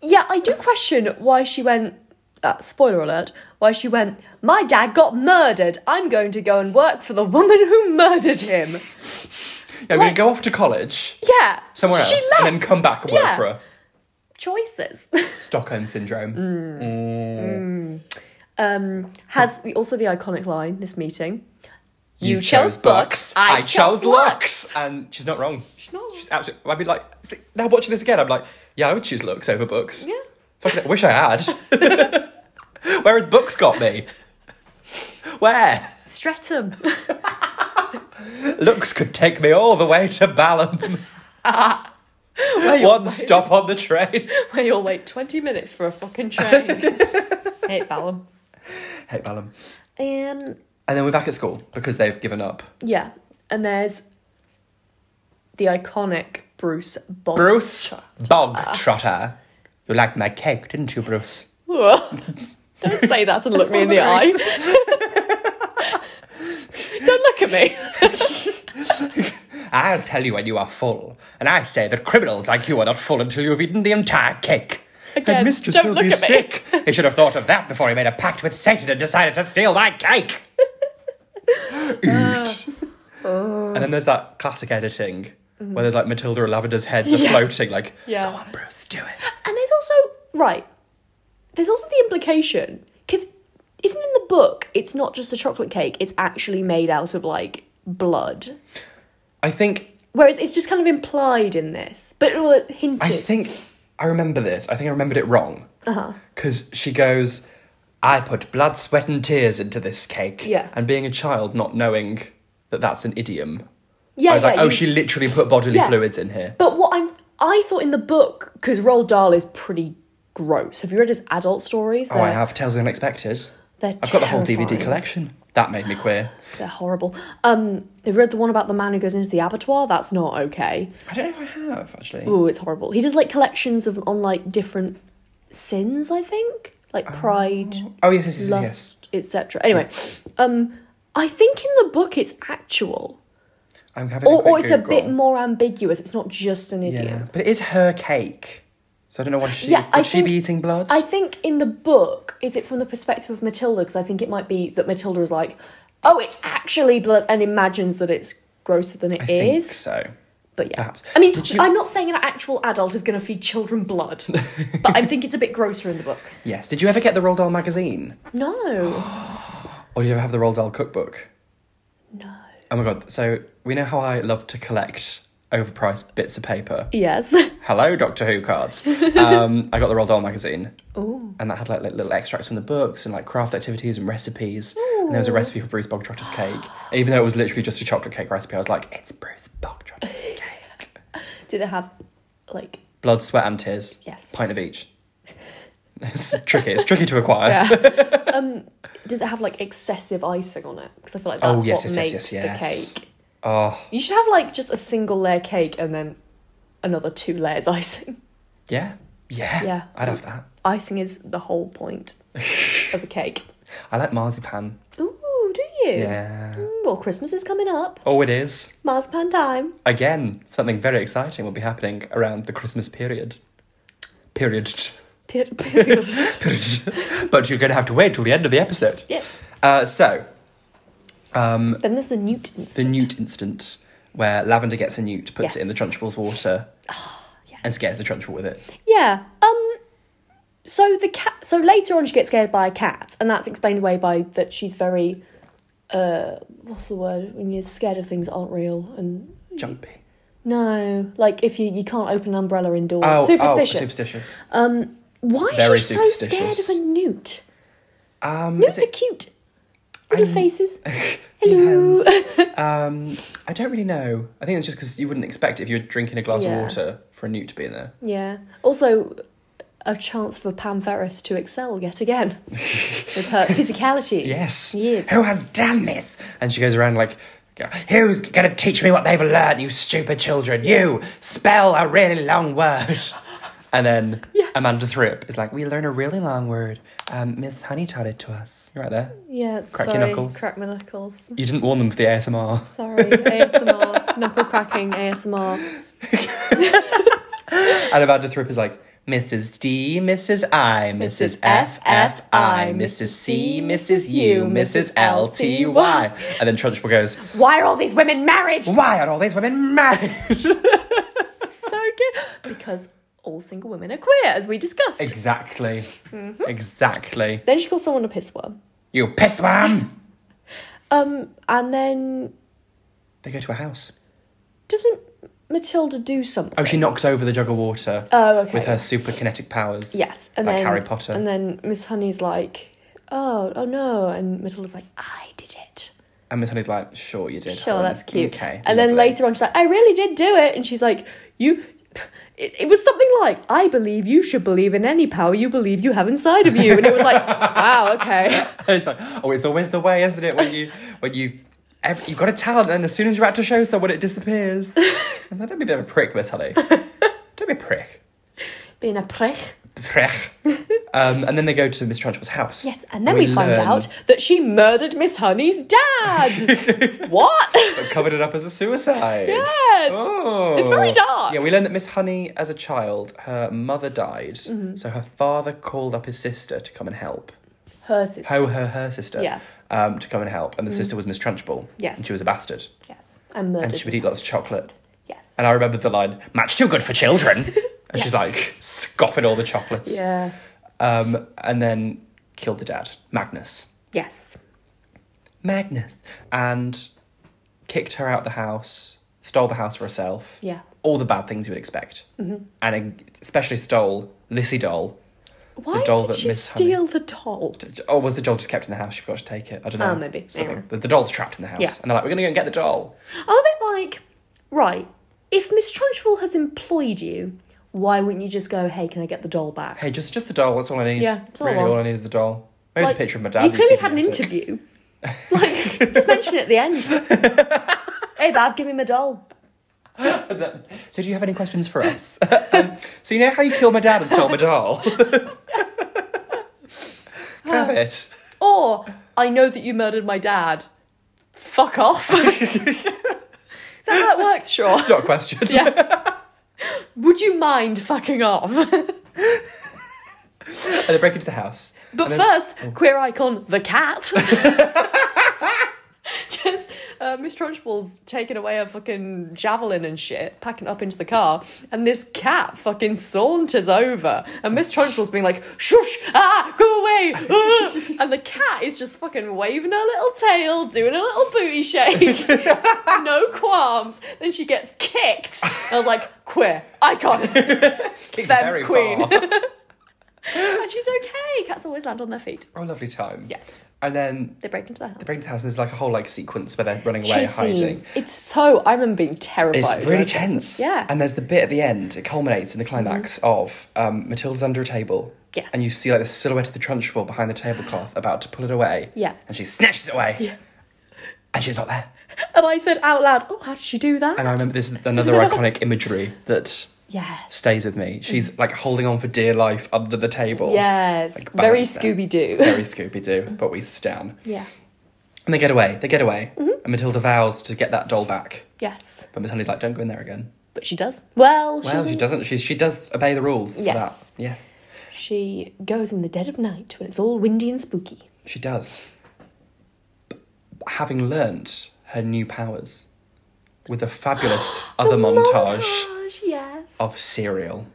A: Yeah, I do question why she went... spoiler alert. Why she went, my dad got murdered. I'm going to go and work for the woman who murdered him.
B: Yeah, I'm going to go off to college.
A: Yeah.
B: Somewhere else.
A: Left.
B: And then come back and work for her.
A: Choices.
B: Stockholm Syndrome.
A: Has also the iconic line, this meeting.
B: You chose books, I chose looks. And she's not wrong.
A: She's not wrong.
B: She's absolutely... I'd be like... Now watching this again, I'm like, yeah, I would choose looks over books.
A: Yeah.
B: Fucking I wish I had. Where has books got me? Where?
A: Streatham.
B: Looks could take me all the way to Balham. One stop on the train.
A: Where you'll wait 20 minutes for a fucking train. Hate Balham.
B: Hate Balham. And then we're back at school because they've given up.
A: Yeah. And there's the iconic Bruce Bog.
B: Bruce Bogtrotter. You liked my cake, didn't you, Bruce?
A: Don't say that and look me in the eye. Don't look at me.
B: I'll tell you when you are full. And I say that criminals like you are not full until you've eaten the entire cake.
A: Again,
B: and mistress
A: don't
B: will
A: look
B: be
A: at me.
B: sick. He should have thought of that before he made a pact with Satan and decided to steal my cake. Eat. And then there's that classic editing where there's like Matilda and Lavender's heads are floating like, go on, Bruce, do it.
A: And there's also, there's also the implication, because isn't in the book, it's not just a chocolate cake, it's actually made out of, like, blood.
B: I think...
A: Whereas it's just kind of implied in this, but hinted.
B: I think I remember this. I think I remembered it wrong. Because she goes, I put blood, sweat and tears into this cake.
A: Yeah.
B: And being a child, not knowing that that's an idiom.
A: Yeah,
B: I was like, she literally put bodily fluids in here.
A: But I thought in the book, because Roald Dahl is pretty gross. Have you read his adult stories?
B: I have. Tales of the Unexpected.
A: I've
B: got the whole DVD collection. That made me queer.
A: They're horrible. Have you read the one about the man who goes into the abattoir? That's not okay.
B: I don't know if I have, actually.
A: Oh, it's horrible. He does, like, collections on, like, different sins, I think. Like, pride, lust, etc. Anyway, I think in the book it's actual.
B: I'm having
A: or it's a bit more ambiguous. It's not just an idiom.
B: Yeah, but it is her cake. So I don't know why would she be eating blood?
A: I think in the book, is it from the perspective of Matilda? Because I think it might be that Matilda is like, oh, it's actually blood, and imagines that it's grosser than it is.
B: I think so.
A: But yeah.
B: Perhaps.
A: I mean, I'm not saying an actual adult is going to feed children blood, but I think it's a bit grosser in the book.
B: Yes. Did you ever get the Roald Dahl magazine?
A: No.
B: Or did you ever have the Roald Dahl cookbook?
A: No.
B: Oh my God. So we know how I love to collect overpriced bits of paper.
A: Yes.
B: Hello, Doctor Who cards. I got the Roald Dahl magazine.
A: Ooh.
B: And that had like little extracts from the books and like craft activities and recipes. Ooh. And there was a recipe for Bruce Bogtrotter's cake. And even though it was literally just a chocolate cake recipe, I was like, it's Bruce Bogtrotter's cake.
A: Did it have, like...
B: Blood, sweat and tears.
A: Yes.
B: Pint of each. It's tricky. It's tricky to acquire.
A: Yeah. Does it have, like, excessive icing on it? Because I feel like that's what makes the cake.
B: Oh.
A: You should have, like, just a single layer cake and then another 2 layers icing.
B: Yeah.
A: Yeah.
B: I'd have that.
A: Icing is the whole point of a cake.
B: I like marzipan.
A: Ooh, do you?
B: Yeah.
A: Well, Christmas is coming up.
B: Oh, it is.
A: Marzipan time.
B: Again, something very exciting will be happening around the Christmas period. Period. But you're going to have to wait till the end of the episode.
A: Yes.
B: Then
A: there's the newt incident.
B: The newt incident, where Lavender gets a newt, puts it in the Trunchbull's water, and scares the Trunchbull with it.
A: Yeah. So the cat. So later on, she gets scared by a cat, and that's explained away by that she's very. What's the word when you're scared of things that aren't real and.
B: Jumpy.
A: No, like if you can't open an umbrella indoors. Superstitious. Why
B: Very
A: is she so scared of a newt? Newts are cute. Little faces. Hello.
B: I don't really know. I think it's just because you wouldn't expect it if you were drinking a glass of water for a newt to be in there.
A: Yeah. Also, a chance for Pam Ferris to excel yet again with her physicality.
B: Yes. Who has done this? And she goes around like, who's going to teach me what they've learned, you stupid children? You spell a really long word. And then Amanda Thripp is like, we learn a really long word. Miss Honey taught it to us. You're right there.
A: Yeah,
B: Crack your knuckles.
A: Crack my knuckles.
B: You didn't warn them for the ASMR.
A: Sorry, ASMR. Knuckle cracking ASMR.
B: And Amanda Thripp is like, Mrs. D, Mrs. I, Mrs. F, F, I, Mrs. C, Mrs. U, Mrs. L, T, Y. And then Trunchbull goes,
A: why are all these women married?
B: Why are all these women married?
A: So good. Because all single women are queer, as we discussed.
B: Exactly. Mm-hmm. Exactly.
A: Then she calls someone a pissworm.
B: You pissworm!
A: And then...
B: They go to a house.
A: Doesn't Matilda do something?
B: Oh, she knocks over the jug of water.
A: Oh, okay.
B: With her super kinetic powers.
A: Yes. And
B: like
A: then,
B: Harry Potter.
A: And then Miss Honey's like, oh no. And Matilda's like, I did it.
B: And Miss Honey's like, sure you did.
A: Sure, that's cute.
B: Okay.
A: And then later on she's like, I really did do it. And she's like, it was something like, I believe you should believe in any power you believe you have inside of you. And it was like, wow, okay.
B: It's like, oh, it's always the way, isn't it? You've got a talent, and as soon as you're about to show someone, it disappears. I was like, don't be a bit of a prick, Miss Honey. Don't be a prick.
A: Being a prick.
B: Prick. And then they go to Miss Trunchbull's house.
A: Yes, and then we find out that she murdered Miss Honey's dad. What?
B: But covered it up as a suicide.
A: Yes.
B: Oh.
A: It's very dark.
B: Yeah, we learned that Miss Honey, as a child, her mother died, so her father called up his sister to come and help.
A: Her sister.
B: Her sister.
A: Yeah.
B: To come and help. And the sister was Miss Trunchbull.
A: Yes.
B: And she was a bastard.
A: Yes. And murdered.
B: And she would eat lots of chocolate.
A: Yes.
B: And I remember the line, much too good for children. And she's like scoffing all the chocolates.
A: Yeah.
B: And then killed the dad, Magnus.
A: Yes.
B: Magnus. And kicked her out the house, stole the house for herself.
A: Yeah.
B: All the bad things you would expect. And especially stole Lissy doll.
A: Why
B: the doll
A: did
B: that
A: she
B: Miss
A: steal the doll?
B: Or was the doll just kept in the house? She forgot to take it. I don't know.
A: Oh, maybe.
B: Something. The doll's trapped in the house.
A: Yeah.
B: And they're like, we're going to go and get the doll.
A: I'm a bit like, right, if Miss Trunchbull has employed you, why wouldn't you just go, hey, can I get the doll back?
B: Hey, just the doll. That's all I need.
A: Yeah, that's all I
B: really,
A: want.
B: all I need is the doll. Maybe
A: Like,
B: the picture of my dad.
A: You clearly had an
B: keeping it.
A: interview. Like, just mention it at the end. Hey, Bab, give me my doll.
B: So do you have any questions for us? So you know how you killed my dad and stole my doll? Can I have it?
A: Or, I know that you murdered my dad. Fuck off. Is that how it works, Shaw?
B: It's not a question.
A: Yeah. Would you mind fucking off?
B: And they break into the house.
A: But
B: And
A: first, queer icon, the cat. Because Miss Trunchbull's taken away a fucking javelin and shit, packing it up into the car, and this cat fucking saunters over, and Miss Trunchbull's being like, shush, go away, and the cat is just fucking waving her little tail, doing a little booty shake, no qualms. Then she gets kicked. I was like, queer icon,
B: Kicked very
A: queen.
B: far.
A: And she's okay. Cats always land on their feet.
B: Oh, lovely time.
A: Yes.
B: And then
A: They break into the house.
B: they break into the house, and there's like a whole like sequence where they're running away, hiding.
A: It's so... I remember being terrified.
B: It's
A: when I
B: really
A: was-
B: tense.
A: Yeah.
B: And there's the bit at the end, it culminates in the climax of Matilda's under a table.
A: Yes.
B: And you see like the silhouette of the Trunchbull behind the tablecloth about to pull it away.
A: Yeah.
B: And she snatches it away.
A: Yeah.
B: And she's not there.
A: And I said out loud, oh, how did she do that?
B: And I remember this is another iconic imagery that
A: Yes.
B: stays with me. She's like holding on for dear life under the table.
A: Yes.
B: Like,
A: Very
B: balanced there.
A: Scooby-Doo.
B: Very Scooby-Doo, but we stan.
A: Yeah.
B: And they get away. And Matilda vows to get that doll back.
A: Yes.
B: But Miss Honey's like, don't go in there again.
A: But she does. Well,
B: She doesn't. She does obey the rules for
A: Yes.
B: that. Yes.
A: She goes in the dead of night when it's all windy and spooky.
B: She does. Having learnt her new powers with a fabulous other montage
A: Yes.
B: of cereal.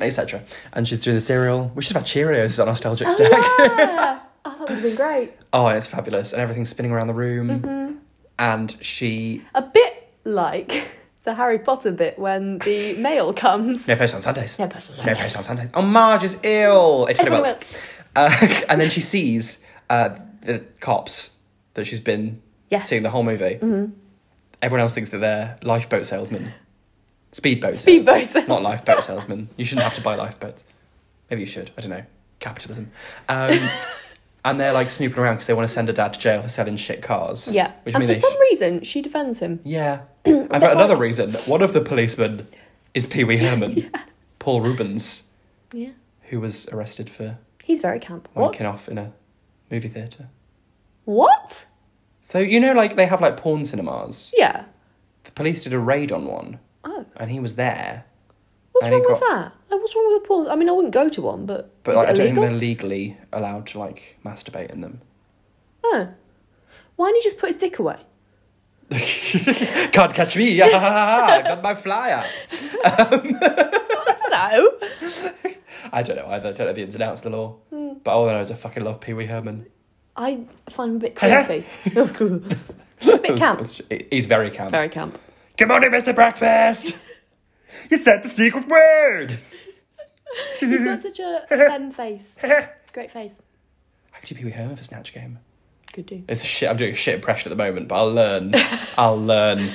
B: Etc. And she's doing the cereal. We should have had Cheerios as a nostalgic stack.
A: Yeah. Oh, that would have been great.
B: Oh, and it's fabulous. And everything's spinning around the room. And she...
A: A bit like the Harry Potter bit when the mail comes.
B: No post on Sundays.
A: No post on
B: No post on Sundays. Oh, Marge is ill. It's
A: Everyone
B: well. And then she sees the cops that she's been seeing the whole movie. Everyone else thinks that they're lifeboat salesmen. Speedboat salesmen. Not lifeboat salesmen. You shouldn't have to buy lifeboats. Maybe you should. I don't know. Capitalism. And they're like snooping around because they want to send her dad to jail for selling shit cars.
A: Yeah.
B: Which
A: And
B: means
A: for some reason, she defends him.
B: Yeah. And for another reason, one of the policemen is Pee Wee Herman. Paul Rubens.
A: Yeah.
B: Who was arrested for
A: He's very camp. What?
B: wanking off in a movie theatre.
A: What?
B: So, you know, like, they have, like, porn cinemas.
A: Yeah.
B: The police did a raid on one.
A: Oh.
B: And he was there.
A: What's
B: And
A: wrong
B: he
A: with that? Like, what's wrong with the porn? I mean, I wouldn't go to one, but
B: But,
A: is
B: like,
A: it
B: I don't
A: illegal?
B: think they're legally allowed to, like, masturbate in them.
A: Oh. Why didn't he just put his dick away?
B: Can't catch me. I got my flyer.
A: I don't know.
B: I don't know either. I don't know the ins and outs of the law. But all I know is I fucking love Pee Wee Herman.
A: I find him a bit creepy. He's a bit camp.
B: He's very camp.
A: Very camp.
B: Come on in, Mr. Breakfast. You said the secret word.
A: He's got such a femme face. Great face.
B: I could do Pee Wee Herman for Snatch Game.
A: could do.
B: It's shit. I'm doing a shit impression at the moment, but I'll learn. I'll learn.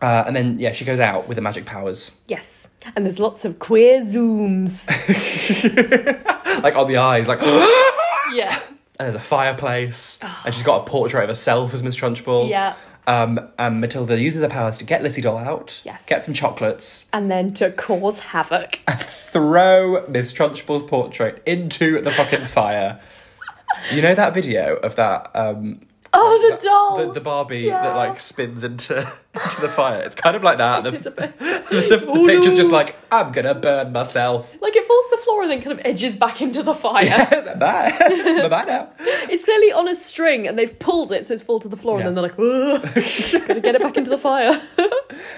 B: And then, yeah, she goes out with the magic powers.
A: Yes. And there's lots of queer zooms.
B: Like on the eyes, like...
A: Yeah.
B: And there's a fireplace. And she's got a portrait of herself as Miss Trunchbull.
A: Yeah.
B: And Matilda uses her powers to get Lizzie Doll out.
A: Yes.
B: Get some chocolates.
A: And then to cause havoc.
B: Throw Miss Trunchbull's portrait into the fucking fire. You know that video of that...
A: the doll!
B: The Barbie that, like, spins into the fire. It's kind of like that. The picture's just like, I'm gonna burn myself.
A: Like, it falls to the floor and then kind of edges back into the fire.
B: Bye. Bye now.
A: It's clearly on a string and they've pulled it so it's fall to the floor, and then they're like, gotta get it back into the fire.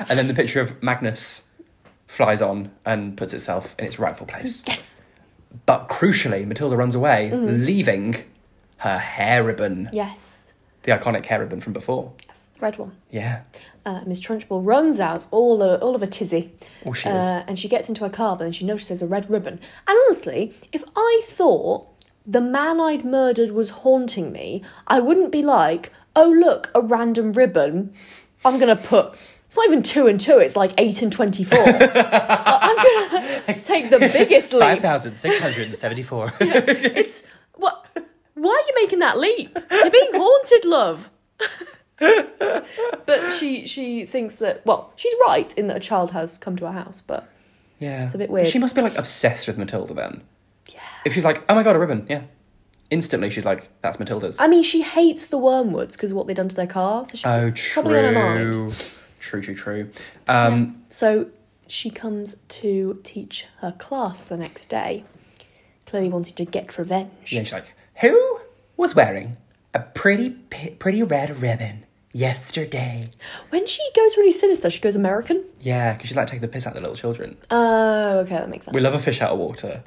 B: And then the picture of Magnus flies on and puts itself in its rightful place.
A: Yes.
B: But crucially, Matilda runs away, leaving her hair ribbon.
A: Yes.
B: The iconic hair ribbon from before.
A: Yes, the red one.
B: Yeah.
A: Miss Trunchbull runs out, all of a tizzy.
B: Oh, she is.
A: And she gets into her car, but then she notices a red ribbon. And honestly, if I thought the man I'd murdered was haunting me, I wouldn't be like, oh, look, a random ribbon. I'm going to put... It's not even 2 and 2, it's like 8 and 24. I'm going to take the biggest leap.
B: 5,674.
A: It's... What? Why are you making that leap? You're being haunted, love. But she thinks that... Well, she's right in that a child has come to her house, but...
B: Yeah.
A: It's a bit weird.
B: She must be, like, obsessed with Matilda then.
A: Yeah.
B: If she's like, oh my god, a ribbon, yeah. Instantly, she's like, that's Matilda's.
A: I mean, she hates the Wormwoods because of what they've done to their car. So she's probably on her mind.
B: True.
A: So she comes to teach her class the next day. Clearly wanted to get revenge.
B: Yeah, she's like, who was wearing a pretty red ribbon yesterday?
A: When she goes really sinister, she goes American.
B: Yeah, because she's like taking the piss out of the little children.
A: Oh, okay, that makes sense.
B: We love a fish out of water.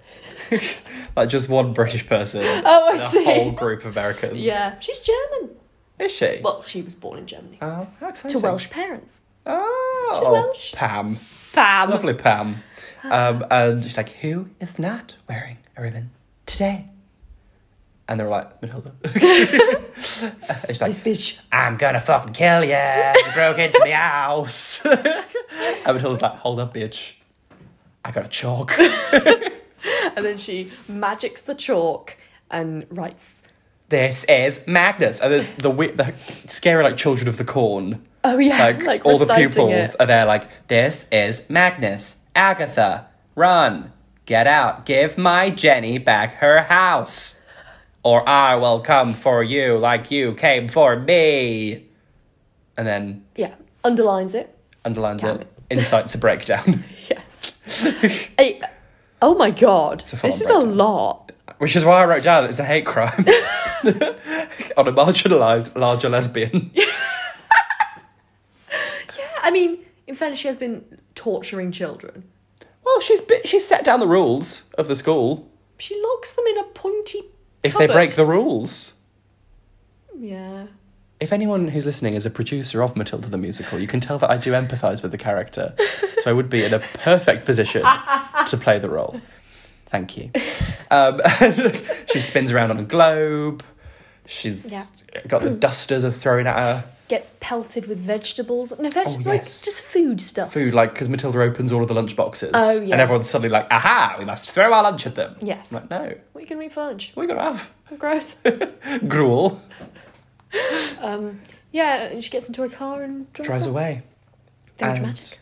B: Like just one British person.
A: Oh, I see.
B: A whole group of Americans.
A: Yeah, she's German.
B: Is she?
A: Well, she was born in Germany.
B: Oh, how exciting.
A: To Welsh parents.
B: Oh,
A: She's Welsh.
B: Pam.
A: Pam.
B: Lovely Pam. And she's like, who is not wearing a ribbon today? And they were like, Matilda. And she's like,
A: This bitch.
B: I'm gonna fucking kill you. You broke into my house. And Matilda's like, hold up, bitch. I got a chalk.
A: And then she magics the chalk and writes...
B: This is Magnus. And there's the scary, like, Children of the Corn.
A: Oh, yeah.
B: Like all the pupils
A: it.
B: are there like, this is Magnus. Agatha, run. Get out. Give my Jenny back her house. Or I will come for you like you came for me. And then...
A: Yeah. Underlines it.
B: Underlines it. Incites a breakdown.
A: Yes. Oh my god. This is a lot.
B: Which is why I wrote down it's a hate crime. On a marginalised larger lesbian.
A: Yeah, I mean, in fairness, she has been torturing children.
B: Well, she's set down the rules of the school.
A: She locks them in a pointy
B: If
A: cupboard.
B: they break the rules.
A: Yeah.
B: If anyone who's listening is a producer of Matilda the Musical, you can tell that I do empathise with the character. So I would be in a perfect position to play the role. Thank you. She spins around on a globe. She's got the dusters are thrown at her.
A: Gets pelted with vegetables. No,
B: yes.
A: like just food stuff.
B: Food, like, because Matilda opens all of the lunch boxes.
A: Oh, yeah.
B: And everyone's suddenly like, aha, we must throw our lunch at them.
A: Yes.
B: I'm like, no.
A: What are you going to eat for lunch?
B: What are you going to have?
A: Gross.
B: Gruel.
A: Yeah, and she gets into her car and
B: drives away.
A: Very dramatic.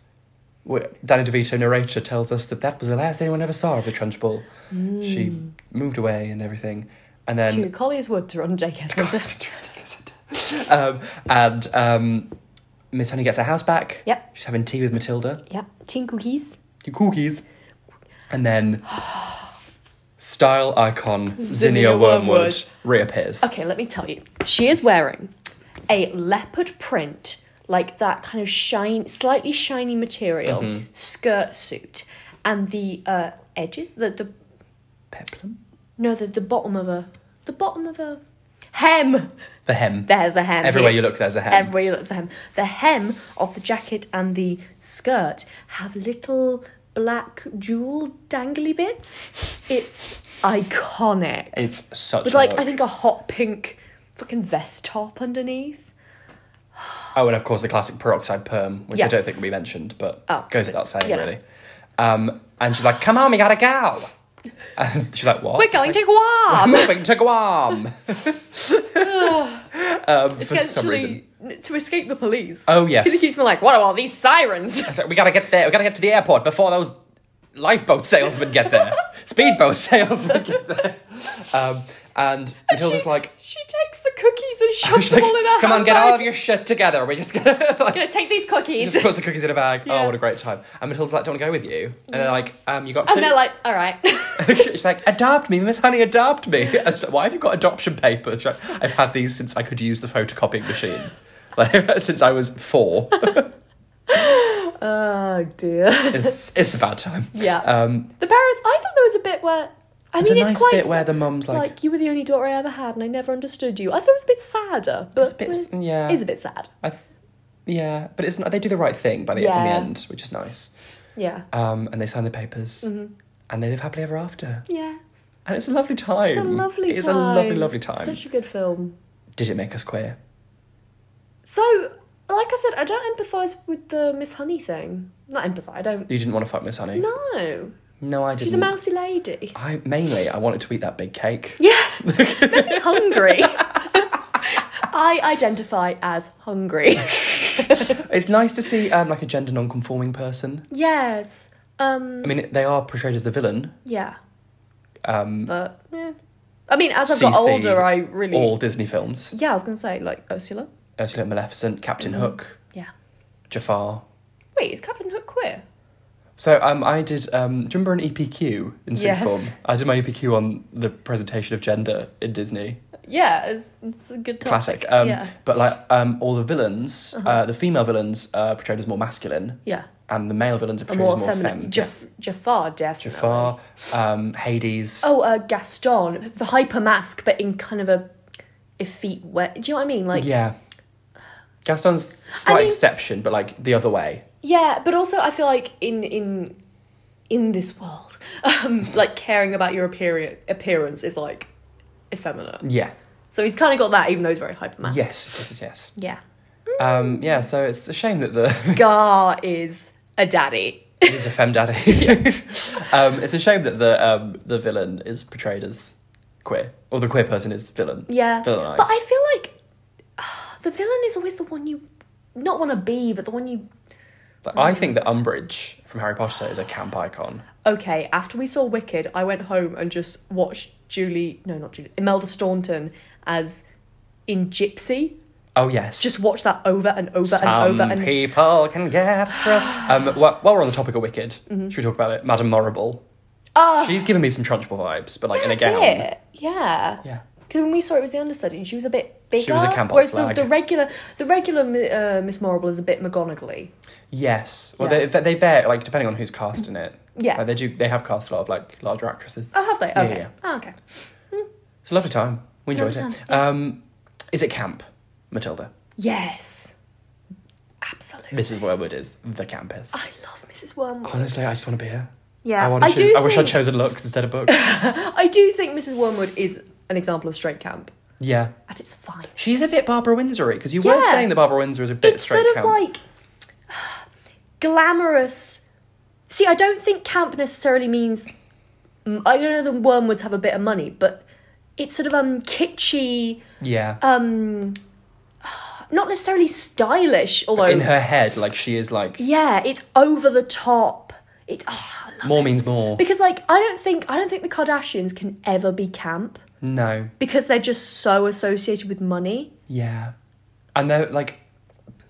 B: Danny DeVito, narrator, tells us that was the last anyone ever saw of the Trunchbull. She moved away and everything. And then...
A: To Collier's Wood to run daycare centre.
B: And Miss Honey gets her house back.
A: Yep.
B: She's having tea with Matilda.
A: Yep. Tea and cookies.
B: Cookies. And then... style icon Zinnia Wormwood reappears.
A: Okay, let me tell you. She is wearing a leopard print, like that kind of slightly shiny material skirt suit, and the edges, the
B: peplum.
A: No, the bottom of a hem.
B: The hem.
A: There's a hem.
B: Everywhere you look, there's a hem.
A: Everywhere you look, there's a hem. The hem of the jacket and the skirt have little black jewel dangly bits. It's iconic.
B: It's such
A: with
B: a
A: like
B: look.
A: I think a hot pink fucking vest top underneath.
B: Oh, and of course the classic peroxide perm, which I don't
A: Yes.
B: think we mentioned, but
A: Oh,
B: goes without saying,
A: yeah.
B: really. And she's like, come on, we gotta go. And she's like, what?
A: We're going to
B: I'm
A: Guam.
B: moving to Guam. For some reason.
A: To escape the police.
B: Oh, yes.
A: Because he keeps being like, what are all these sirens?
B: I was like, we gotta get there. We gotta get to the airport before those lifeboat salesmen get there. Speedboat salesmen get there. And Matilda's like...
A: She takes the cookies and shoves
B: She's
A: them
B: like,
A: all in her
B: come on, get
A: handbag.
B: all of your shit together. We're just gonna...
A: I'm going to take these cookies.
B: just puts the cookies in a bag.
A: Yeah.
B: Oh, what a great time. And Matilda's like, don't want to go with you. And they're like, you got two?
A: And they're like, all right.
B: She's like, adopt me, Miss Honey, adopt me. And she's like, why have you got adoption papers? She's like, I've had these since I could use the photocopying machine. Like, since I was 4.
A: Oh, dear.
B: It's a bad time.
A: Yeah.
B: The
A: parents, I thought there was a bit where...
B: There's a nice bit where the mum's like...
A: you were the only daughter I ever had and I never understood you. I thought it was a bit sadder, but
B: It is
A: a bit sad.
B: Yeah, but it's not, they do the right thing in the end, which is nice.
A: Yeah.
B: And they sign the papers, and they live happily ever after.
A: Yeah.
B: And it's a lovely time.
A: It's a lovely time.
B: It is a lovely, lovely time.
A: Such a good film.
B: Did it make us queer?
A: So, like I said, I don't empathise with the Miss Honey thing. Not empathise, I don't...
B: You didn't want to fuck Miss Honey?
A: No.
B: No, I didn't.
A: She's a mousy lady.
B: I wanted to eat that big cake.
A: Yeah. Made me hungry. I identify as hungry.
B: It's nice to see like a gender non-conforming person.
A: Yes.
B: I mean, they are portrayed as the villain.
A: Yeah.
B: But
A: yeah. I mean, as I've got older, I really...
B: all Disney films.
A: Yeah, I was going to say, like, Ursula.
B: Maleficent, Captain Hook.
A: Yeah.
B: Jafar.
A: Wait, is Captain Hook queer?
B: So I did, do you remember an EPQ in sixth form? I did my EPQ on the presentation of gender in Disney.
A: Yeah, it's a good topic.
B: Classic. But like all the villains, the female villains are portrayed as more masculine.
A: Yeah.
B: And the male villains are portrayed as more feminine.
A: Jafar, definitely.
B: Jafar, Hades.
A: Oh, Gaston, the hyper mask, but in kind of a effete way. Do you know what I mean? Like,
B: yeah. Gaston's slight exception, but like the other way.
A: Yeah, but also I feel like in this world, like caring about your appearance is like effeminate.
B: Yeah.
A: So he's kind of got that, even though he's very hyper masked.
B: Yes.
A: Yeah.
B: Yeah. So it's a shame that the
A: Scar is a daddy.
B: He's a femme daddy. It's a shame that the villain is portrayed as queer, or the queer person is villain.
A: Yeah.
B: Villainized.
A: But I feel like the villain is always the one you not want to be, but the one you.
B: But I think that Umbridge from Harry Potter is a camp icon.
A: Okay, after we saw Wicked, I went home and just watched Imelda Staunton as in Gypsy.
B: Oh, yes.
A: Just watch that over and over and over.
B: Some people can get through. While we're on the topic of Wicked, should we talk about it? Madame Morrible. She's given me some Trunchbull vibes, but like in a gown.
A: Yeah.
B: Yeah.
A: Because when we saw it was the understudy, and she was a bit bigger.
B: She was a camp
A: whereas
B: slag.
A: the regular Miss Morrible is a bit McGonagall-y.
B: Yes. Well,
A: Yeah.
B: they vary, like, depending on who's casting it.
A: Yeah.
B: Like, they have cast a lot of, like, larger actresses.
A: Oh, have they?
B: Yeah,
A: Okay.
B: yeah.
A: Oh, okay.
B: It's a lovely time. We enjoyed
A: Lovely
B: it.
A: time,
B: Is it camp, Matilda?
A: Yes. Absolutely.
B: Mrs. Wormwood is the campest.
A: I love Mrs. Wormwood.
B: Honestly, I just want to be her.
A: Yeah.
B: I wish I'd chosen looks instead of books.
A: I do think Mrs. Wormwood is an example of straight camp.
B: Yeah.
A: At its finest.
B: She's a bit Barbara Windsor-y, because you were saying that Barbara Windsor is a bit
A: it's
B: straight
A: sort
B: camp.
A: of like glamorous. See, I don't think camp necessarily means. I don't know the Wormwoods have a bit of money, but it's sort of kitschy.
B: Yeah.
A: Not necessarily stylish, although
B: in her head, like, she is like...
A: Yeah, it's over the top. I love
B: more
A: it.
B: means more.
A: Because like I don't think the Kardashians can ever be camp.
B: No.
A: Because they're just so associated with money.
B: Yeah. And they're, like,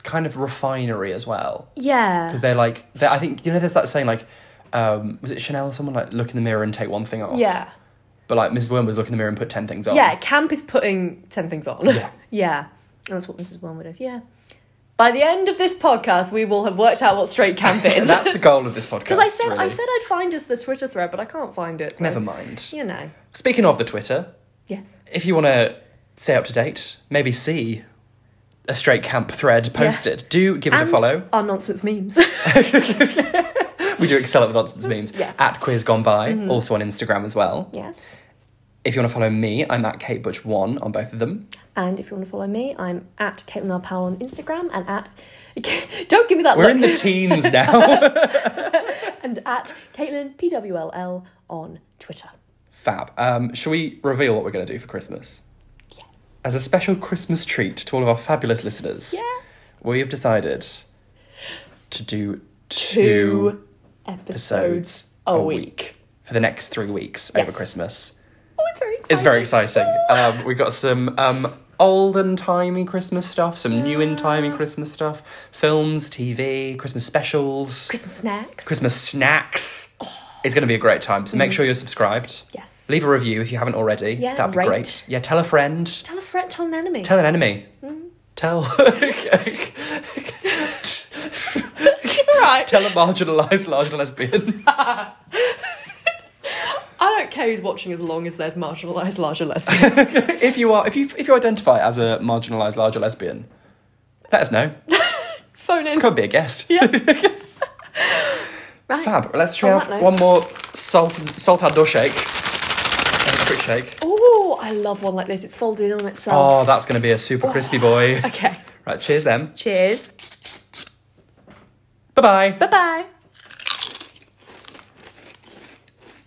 B: kind of refinery as well.
A: Yeah.
B: Because they're, like... I think, there's that saying, like... was it Chanel or someone, like, look in the mirror and take one thing off?
A: Yeah.
B: But, like, Mrs. Wormwood was look in the mirror and put 10 things on.
A: Yeah, camp is putting 10 things on.
B: Yeah.
A: Yeah. And that's what Mrs. Wormwood is. Yeah. By the end of this podcast, we will have worked out what straight camp is.
B: That's the goal of this podcast,
A: Because I said
B: really.
A: I'd find us the Twitter thread, but I can't find it. So,
B: Never mind.
A: You know.
B: Speaking of the Twitter...
A: Yes.
B: If you want to stay up to date, maybe see a straight camp thread posted, do give it a follow.
A: Our nonsense memes.
B: We do excel at the nonsense memes.
A: Yes.
B: At Quiz Gone By, also on Instagram as well.
A: Yes.
B: If you want to follow me, I'm at KateButch1 on both of them.
A: And if you want to follow me, I'm at Caitlin Powell on Instagram and at... Don't give me that
B: We're
A: look.
B: in the teens now.
A: And at Caitlin PWLL on Twitter.
B: Fab. Shall we reveal what we're going to do for Christmas?
A: Yes.
B: As a special Christmas treat to all of our fabulous listeners,
A: Yes.
B: we have decided to do
A: 2 episodes a week.
B: for the next 3 weeks over Christmas.
A: Oh, it's very exciting.
B: It's very exciting. We've got some olden-timey Christmas stuff, some new-in-timey Christmas stuff, films, TV, Christmas specials.
A: Christmas snacks.
B: Christmas snacks. Oh. It's going to be a great time, so make sure you're subscribed.
A: Yes.
B: Leave a review if you haven't already.
A: Yeah,
B: that'd be
A: rate.
B: great. Yeah, tell a friend.
A: Tell a friend, tell an enemy.
B: Tell an enemy. Tell...
A: Right.
B: Tell a marginalised large lesbian.
A: I don't care who's watching as long as there's marginalised larger lesbians.
B: if you identify as a marginalised larger lesbian, let us know.
A: Phone in.
B: Could be a guest.
A: Yeah. Right.
B: Fab. Let's try out one more saltado shake. A quick shake.
A: Oh, I love one like this. It's folded in on itself.
B: Oh, that's going to be a super crispy boy.
A: Okay.
B: Right, cheers then.
A: Cheers.
B: Bye-bye.
A: Bye-bye.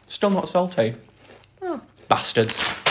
B: Still not salty.
A: Oh.
B: Bastards.